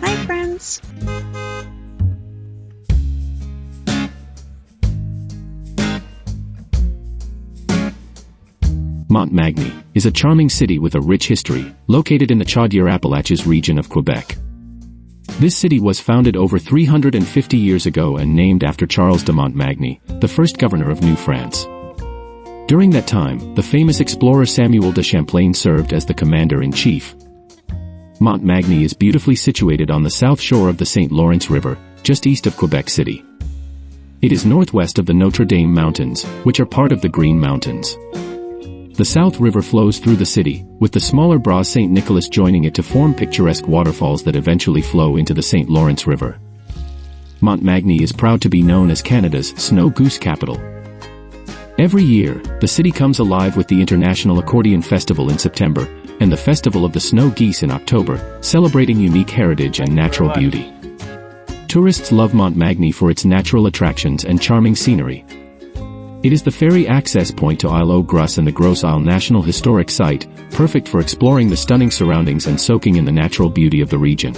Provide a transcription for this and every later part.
Hi, friends! Montmagny is a charming city with a rich history, located in the Chaudière-Appalaches region of Quebec. This city was founded over 350 years ago and named after Charles de Montmagny, the first governor of New France. During that time, the famous explorer Samuel de Champlain served as the commander-in-chief. Montmagny is beautifully situated on the south shore of the St. Lawrence River, just east of Quebec City. It is northwest of the Notre Dame Mountains, which are part of the Green Mountains. The South River flows through the city, with the smaller Bras St. Nicholas joining it to form picturesque waterfalls that eventually flow into the St. Lawrence River. Montmagny is proud to be known as Canada's snow goose capital. Every year, the city comes alive with the International Accordion Festival in September, and the Festival of the Snow Geese in October, celebrating unique heritage and natural beauty. Tourists love Montmagny for its natural attractions and charming scenery. It is the ferry access point to Isle aux Grosses and the Gros Isle National Historic Site, perfect for exploring the stunning surroundings and soaking in the natural beauty of the region.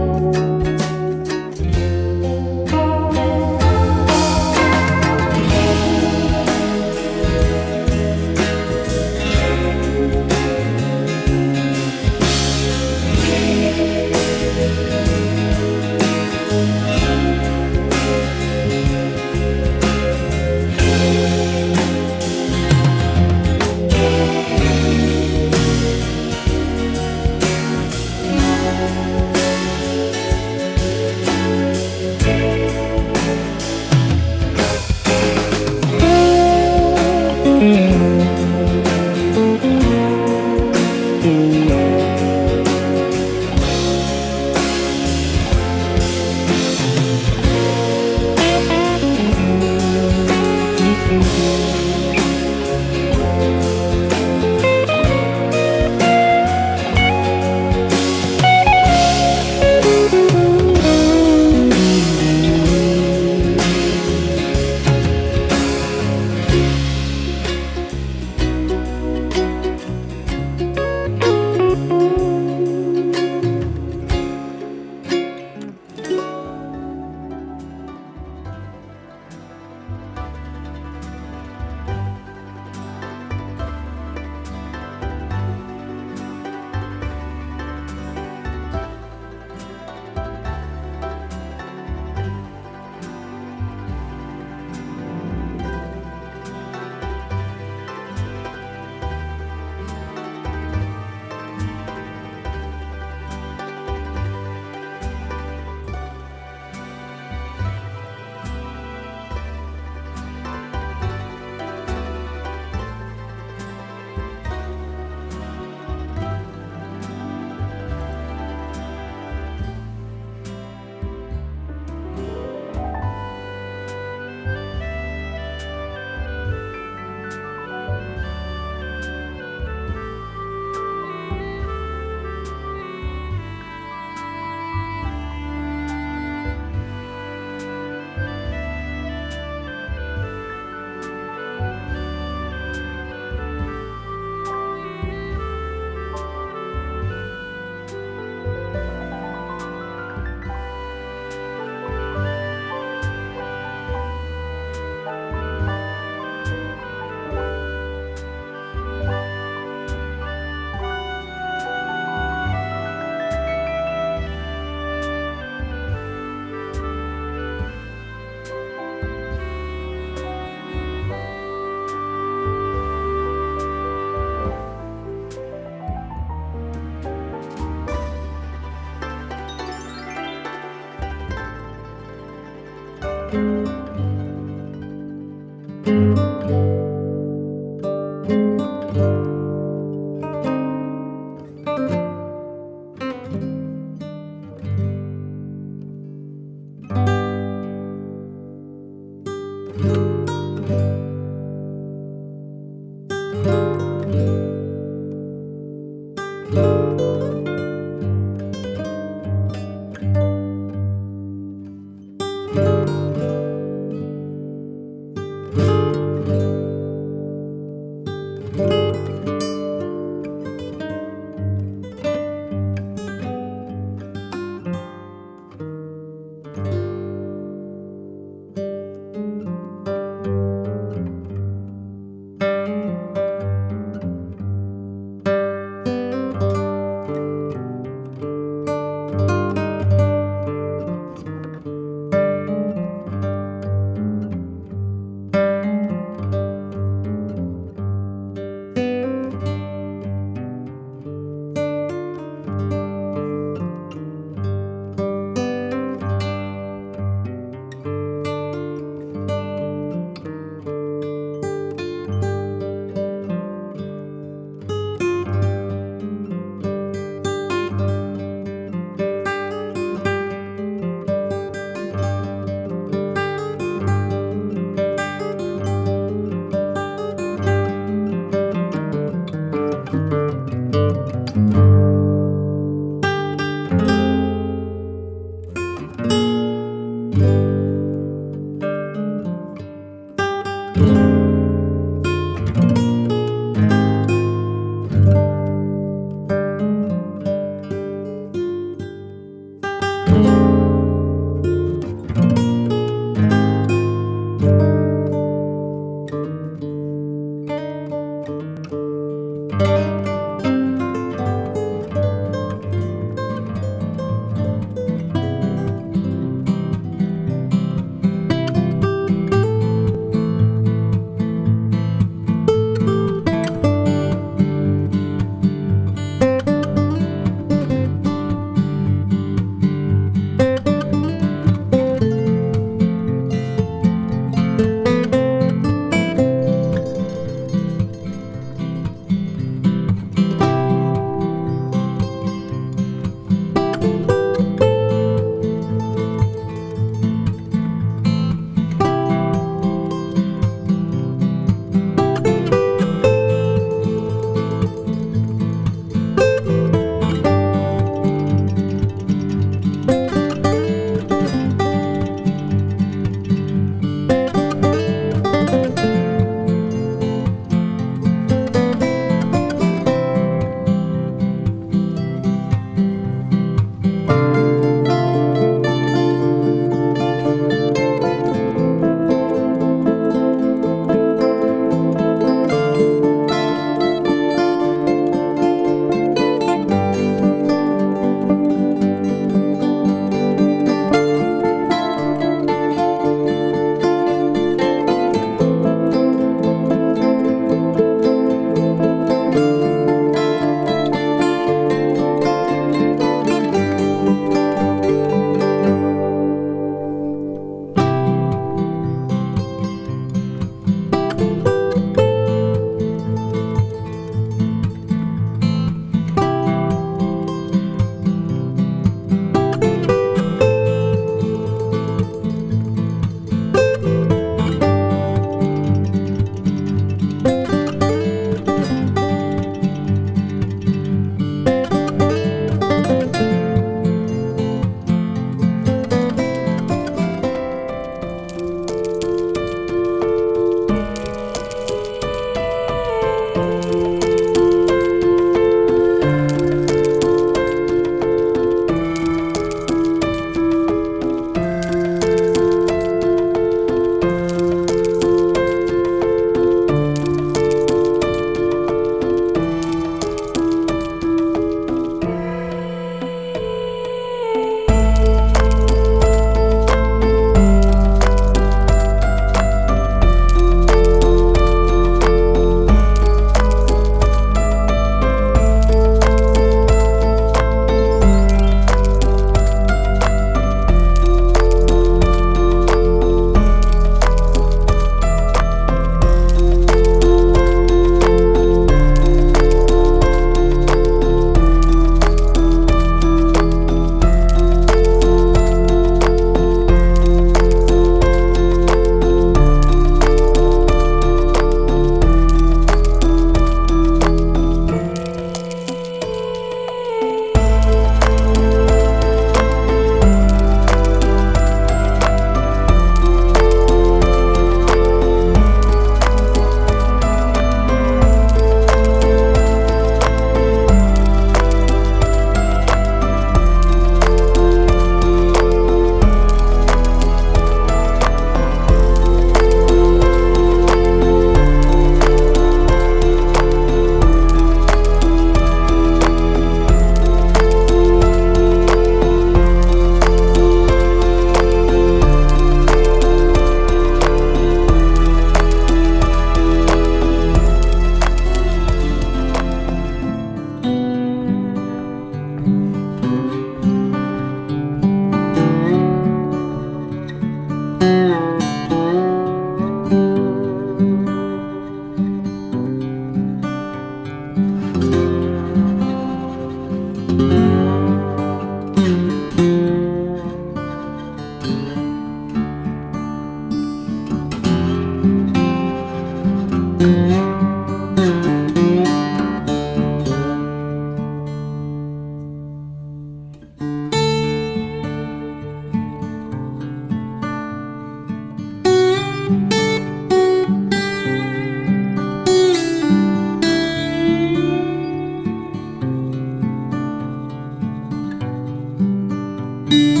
you.